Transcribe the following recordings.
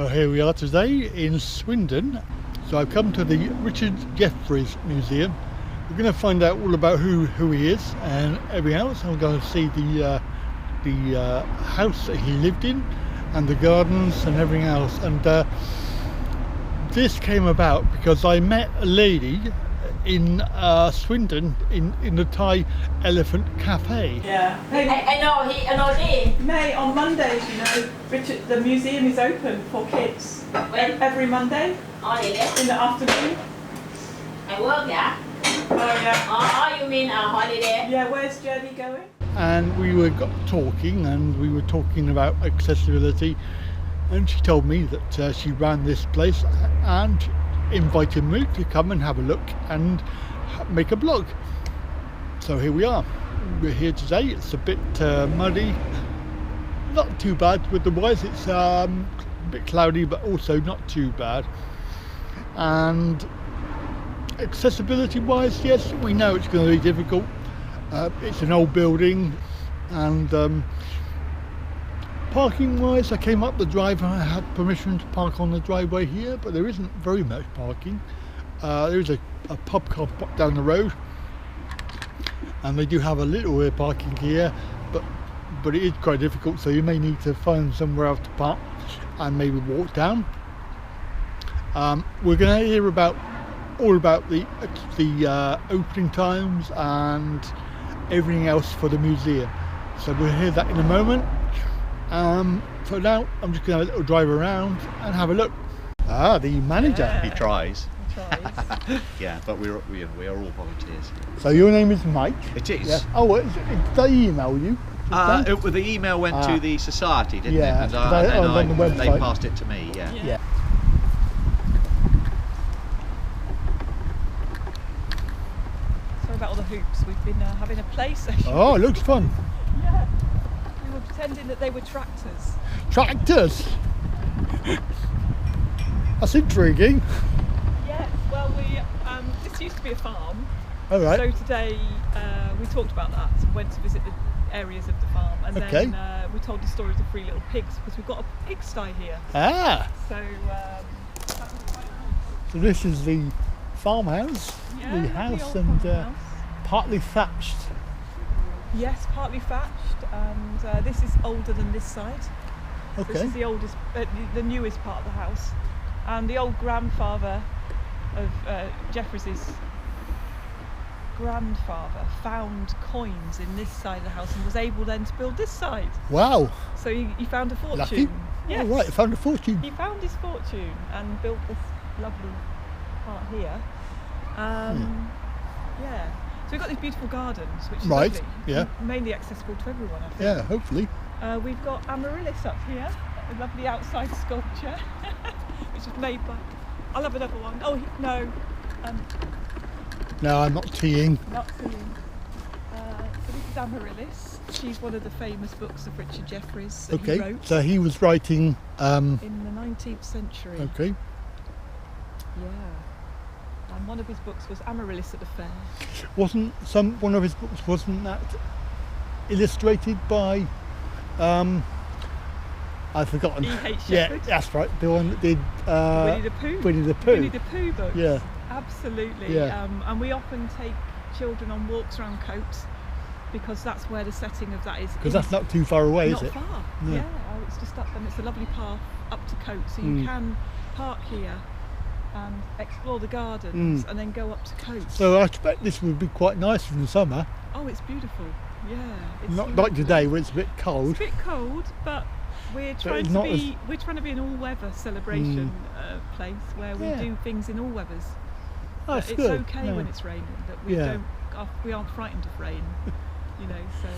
So here we are today in Swindon. So I've come to the Richard Jeffries Museum. We're going to find out all about who he is and everything else. I'm going to see the house that he lived in and the gardens and everything else. And this came about because I met a lady in Swindon in the Thai Elephant Cafe. Yeah. I know this. May, on Mondays, you know, Richard, the museum is open for kids. When? Every Monday Holiday. in the afternoon. I work, yeah? Oh, yeah. Oh, you mean a holiday? Yeah, where's Jenny going? And we were talking about accessibility, and she told me that she ran this place and invited me to come and have a look and make a blog. So here we are. We're here today. It's a bit muddy, not too bad with the wires. It's a bit cloudy, but also not too bad. And accessibility wise, yes, we know it's going to be difficult. It's an old building, and parking wise, I came up the drive and I had permission to park on the driveway here, but there isn't very much parking. There is a pub car down the road, and they do have a little bit of parking here, but it is quite difficult, so you may need to find somewhere else to park and maybe walk down. We're going to hear all about the opening times and everything else for the museum, so we'll hear that in a moment. So now I'm just going to have a little drive around and have a look. Ah, the manager. Yeah. He tries. He tries. Yeah, but we are all volunteers. So your name is Mike? It is. Yeah. Oh, did they email you? The email went to the society, didn't Yeah, it? on the website. They passed it to me, yeah. Yeah. Sorry about all the hoops. We've been having a play session. Oh, it looks fun. Yeah. We were pretending that they were tractors. Tractors. That's intriguing. Yes, well, this used to be a farm. All right. So today we talked about that, went to visit the areas of the farm, and Okay. then we told the story of the 3 little pigs, because we've got a pigsty here. Ah, So that was quite nice. so this is the farmhouse, Yeah, the house, old and farmhouse. partly thatched. Yes, partly thatched, and this is older than this side. So this Okay. is the oldest, the newest part of the house, and the old grandfather of Jeffries's grandfather found coins in this side of the house and was able then to build this side. Wow. So he found a fortune. Lucky. Yes. Oh, right, found a fortune. He found his fortune and built this lovely part here. Yeah. So we've got these beautiful gardens, which is Right, lovely. yeah. Mainly accessible to everyone, I think. Yeah, hopefully. We've got amaryllis up here, a lovely outside sculpture, which was made by... I'll have another one. Oh, no. No, I'm not teeing. Not seeing. So this is Amaryllis. She's one of the famous books of Richard Jeffries that he Okay, wrote so he was writing. in the 19th century. Okay. Yeah. And one of his books was Amaryllis at the Fair. Wasn't one of his books, wasn't that illustrated by I've forgotten. E.H. Yeah, Shepherd. that's right. The one that did Winnie the Pooh. Winnie the Pooh. Winnie the Pooh books. Yeah. Absolutely. Yeah. And we often take children on walks around Coates because that's where the setting of that is. Because that's not too far away, not is it? far. No. Yeah, it's just up, and it's a lovely path up to Coates, so you can park here and explore the gardens and then go up to Coates. So I expect this would be quite nice in the summer. Oh, it's beautiful. Yeah. It's Not like lovely. today where it's a bit cold. It's a bit cold, but we're trying it's to not be an all-weather celebration place where we Yeah. do things in all weathers. Oh, that's It's good. okay Yeah. when it's raining, that we Yeah. we aren't frightened of rain, you know. So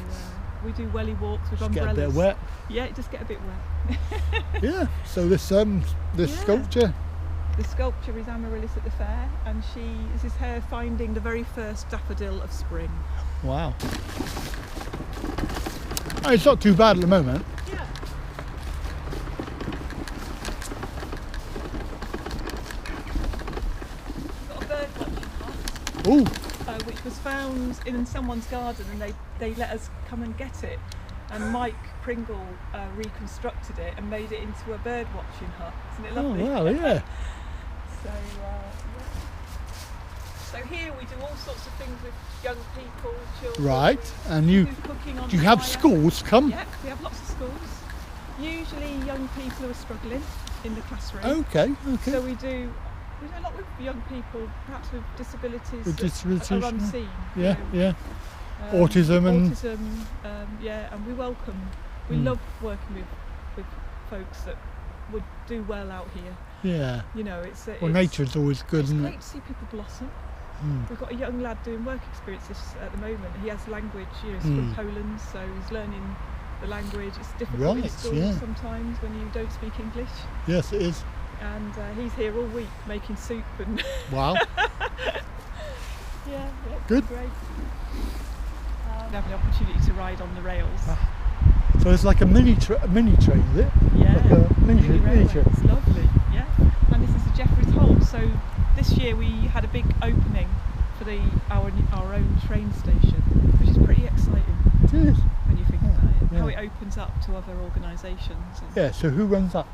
we do welly walks with Just get umbrellas. a bit wet. Yeah, just get a bit wet. Yeah. So this Yeah. sculpture. The sculpture is Amaryllis at the Fair, and this is her finding the very first daffodil of spring. Wow. Oh, it's not too bad at the moment. Yeah. We've got a bird watching hut, Oh, which was found in someone's garden, and they let us come and get it. And Mike Pringle reconstructed it and made it into a bird watching hut. Isn't it lovely? Oh, wow, yeah. So, so here we do all sorts of things with young people, children. Right, and We you do cooking on do you have fire. schools come? Yeah, we have lots of schools. Usually young people who are struggling in the classroom. Okay, So okay. we do a lot with young people, perhaps with disabilities, With disabilities, that yeah. are unseen. Yeah, you know. yeah. Autism and- autism, yeah, and we love working with folks that would do well out here. Yeah. You know, it's Well, nature's always good, it's isn't great it? to see people blossom. Mm. We've got a young lad doing work experiences at the moment. He has language, you know, he's from Poland, so he's learning the language. It's difficult in Right, school yeah. sometimes when you don't speak English. Yes, it is. And he's here all week making soup and Wow. yeah, it's Good. great. We have the opportunity to ride on the rails. So it's like a mini train, is it? Yeah, Like a mini railway. miniature. It's lovely. Yeah, and this is the Jefferies Hold. So this year we had a big opening for our own train station, which is pretty exciting It is. when you think about it. Yeah. How it opens up to other organisations. And, Yeah. So who runs that?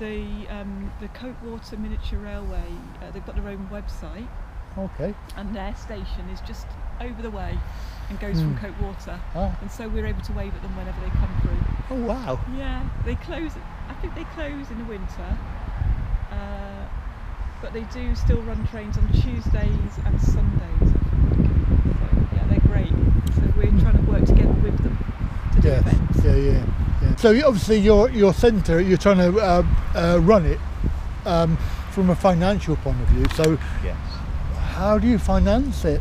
the Coatwater Miniature Railway. They've got their own website, Okay. and their station is just over the way and goes from Coatwater. Ah. And so we're able to wave at them whenever they come through. Oh wow. Yeah, they close. I think they close in the winter, but they do still run trains on Tuesdays and Sundays. I think. So yeah, they're great. So we're trying to work together with them to do Yes. events. Yeah. So obviously your centre, you're trying to run it from a financial point of view. So Yes. how do you finance it?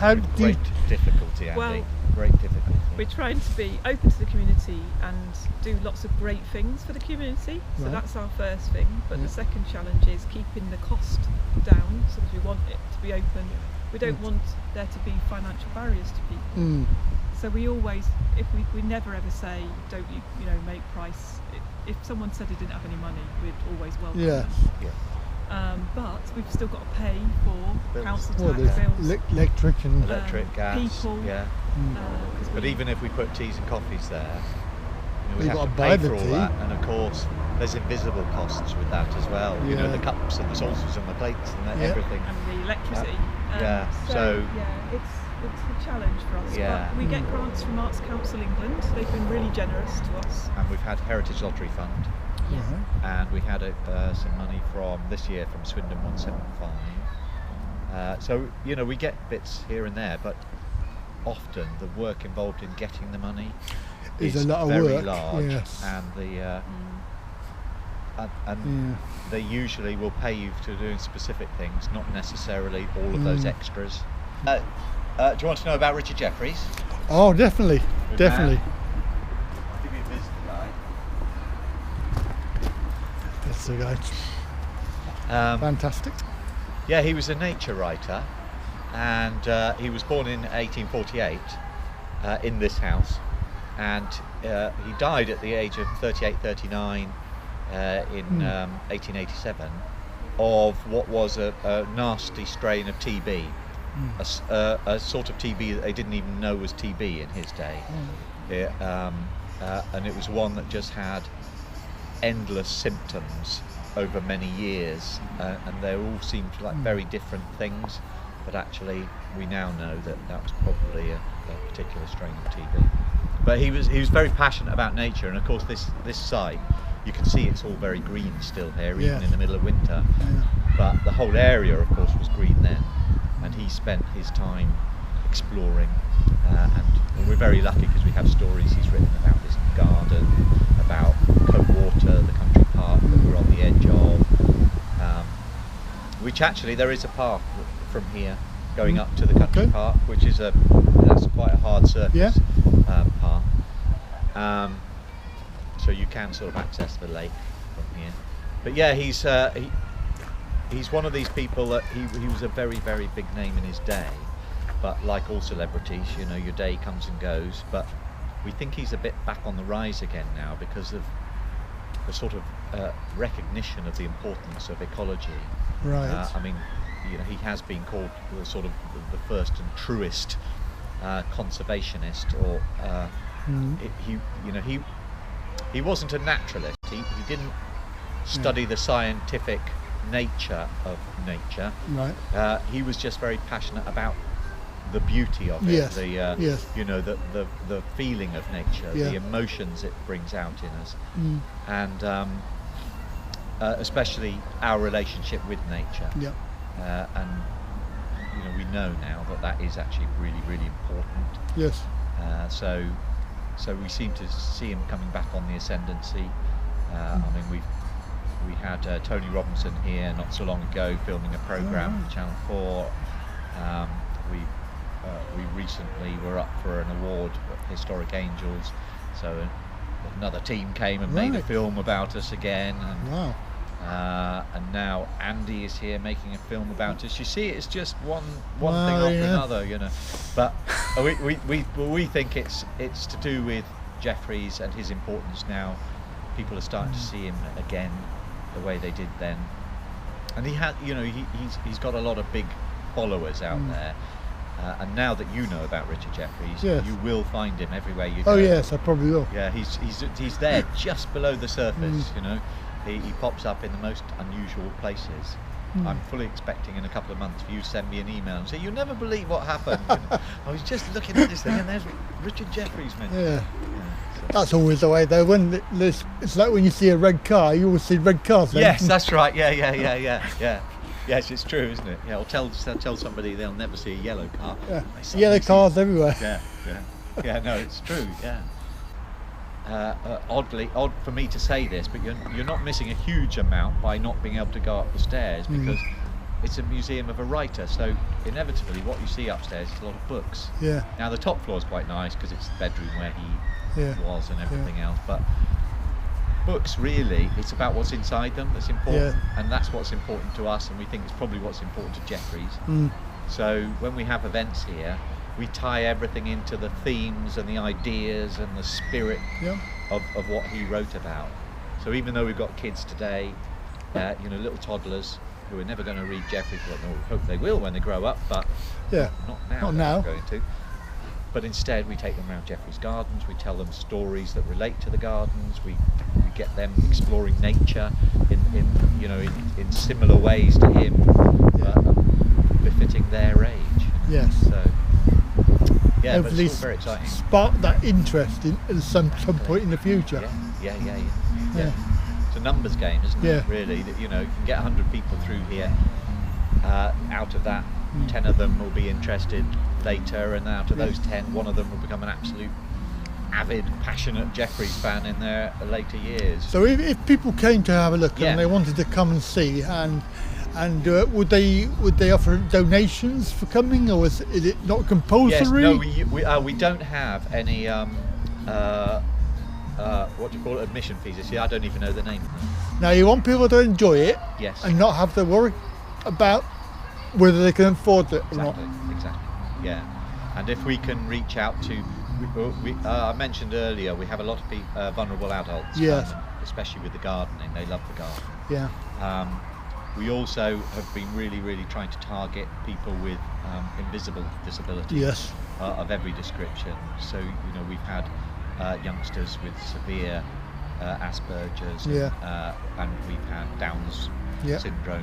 How do you? Great difficulty, Andy. Well, Great difficulty. We're trying to be open to the community and do lots of great things for the community. So Right. that's our first thing. But Yeah. the second challenge is keeping the cost down, so that we want it to be open. We don't want there to be financial barriers to people. Mm. So we always, if we never ever say, don't you know, make price. If someone said they didn't have any money, we'd always welcome Yes. them. Yes. But we've still got to pay for Bills. council Well, tax there's bills. electric and Electric, gas. people. Yeah. 'Cause But we- even if we put teas and coffees there, we You've have got to to buy pay the for all tea. that, and of course there's invisible costs with that as well. You know, Yeah. the cups and the saucers and the plates and Yeah. everything. and the electricity. Yeah, So, so- yeah, it's a challenge for us. Yeah. But we get grants from Arts Council England. They've been really generous to us. And we've had Heritage Lottery Fund, Right. and we had some money from this year from Swindon 175. So you know, we get bits here and there, but often the work involved in getting the money Is is a lot of very work, large, yes. and and Yeah. they usually will pay you for doing specific things, not necessarily all of those extras. Do you want to know about Richard Jeffries? Oh, definitely, Good definitely. man. I'll give you a visit guide. That's the guy. Fantastic. Yeah, he was a nature writer, and he was born in 1848 in this house, and he died at the age of 38, 39 in 1887 of what was a nasty strain of TB, a sort of TB that they didn't even know was TB in his day. And it was one that just had endless symptoms over many years, and they all seemed like very different things, but actually we now know that that was probably a particular strain of TB. But he was very passionate about nature, and of course this site, you can see it's all very green still here, even Yeah. in the middle of winter. Yeah. But the whole area, of course, was green then, and he spent his time exploring, and we're very lucky because we have stories he's written about this garden, about Coatwater, the country park that we're on the edge of, which actually there is a path from here going up to the country Okay. park, which is that's quite a hard surface path. So you can sort of access the lake from here. But yeah, he's one of these people that he was a very, very big name in his day, but like all celebrities, you know, your day comes and goes, but we think he's a bit back on the rise again now because of the sort of recognition of the importance of ecology. Right. I mean, you know, he has been called the sort of the first and truest conservationist, or He wasn't a naturalist. He didn't study the scientific nature of nature. Right. He was just very passionate about the beauty of it, Yes. the the feeling of nature, Yeah. the emotions it brings out in us, Mm. and especially our relationship with nature. Yeah. And we know now that is actually really, really important. Yes. So we seem to see him coming back on the ascendancy. I mean, we had Tony Robinson here not so long ago filming a program for Channel 4. We recently were up for an award at Historic Angels, so another team came and made a Right. film about us again, and Wow. and now Andy is here making a film about us. You see, it's just one thing Well, after yeah. another, But we think it's to do with Jefferies and his importance now. People are starting to see him again the way they did then, and he's got a lot of big followers out there. And now that you know about Richard Jefferies, Yes. you will find him everywhere you go. Oh yes, I probably will. Yeah, he's there just below the surface. He pops up in the most unusual places. I'm fully expecting in a couple of months for you to send me an email and say, "You'll never believe what happened." I was just looking at this thing, and there's Richard Jefferies mentioned. Yeah. So- That's always the way though. It's like when you see a red car, you always see red cars. Then. Yes, that's right. Yeah. Yes, it's true, isn't it? Yeah, or tell somebody they'll never see a yellow car. Yeah. They suddenly Yellow see- cars everywhere. Yeah. No, it's true. Yeah. Odd for me to say this, but you're not missing a huge amount by not being able to go up the stairs, because it's a museum of a writer. So inevitably, what you see upstairs is a lot of books. Yeah. Now the top floor is quite nice because it's the bedroom where he Yeah. was and everything else, but books, really, it's about what's inside them that's important, and that's what's important to us, and we think it's probably what's important to Jefferies. So when we have events here, we tie everything into the themes and the ideas and the spirit Yeah. of what he wrote about. So even though we've got kids today, little toddlers who are never going to read Jefferies, well, no, hope they will when they grow up, but Yeah. not now. Not they're now. Going to. But instead, we take them around Jefferies Gardens. We tell them stories that relate to the gardens. We get them exploring nature in similar ways to him, befitting their age. Yes. So yeah, but Hopefully it's all very exciting. spark that interest in some point in the future. Yeah. It's a numbers game, isn't it? Yeah. Really, that you can get 100 people through here. Out of that, 10 of them will be interested later, and out of those 10, one of them will become an absolute avid, passionate Jefferies fan in their later years. So if people came to have a look Yeah. and they wanted to come and see, and would they offer donations for coming, or is it not compulsory? Yes, no, we don't have any what do you call it, admission fees. See, I don't even know the name of them. Now you want people to enjoy it, Yes. and not have to worry about whether they can afford it or not. Exactly. Yeah. And if we can reach out to, I mentioned earlier, we have a lot of vulnerable adults. Yes. Especially with the gardening, they love the garden. Yeah. We also have been really, really trying to target people with invisible disabilities Yes. of every description. So we've had youngsters with severe Asperger's, and we've had Down's syndrome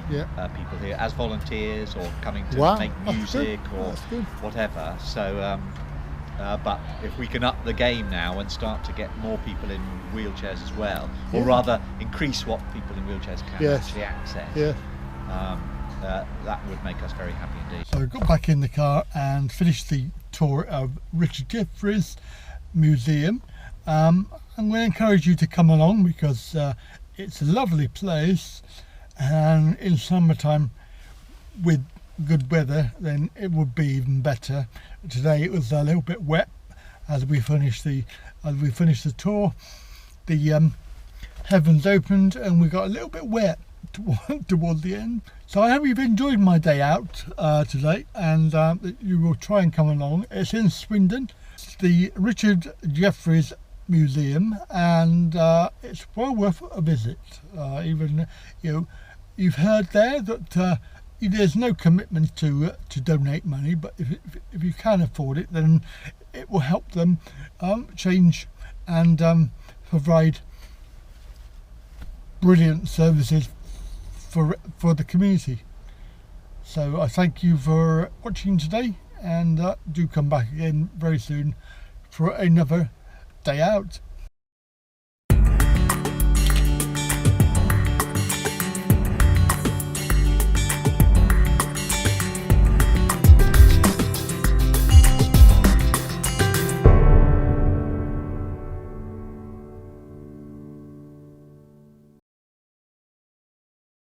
people here as volunteers or coming to Wow, make that's music good. or That's good. whatever. So, but if we can up the game now and start to get more people in wheelchairs as well, or rather increase what people in wheelchairs can actually access, Yeah. that would make us very happy indeed. So I got back in the car and finished the tour of Richard Jefferies Museum. I'm going to encourage you to come along because it's a lovely place, and in summertime with good weather then it would be even better. Today it was a little bit wet as we finished the tour. The heavens opened and we got a little bit wet toward the end. So I hope you've enjoyed my day out today, and that you will try and come along. It's in Swindon. It's the Richard Jefferies Museum, and it's well worth a visit. Even you've heard there that there's no commitment to donate money, but if you can afford it, then it will help them change and provide brilliant services for the community. So I thank you for watching today, and do come back again very soon for another day out.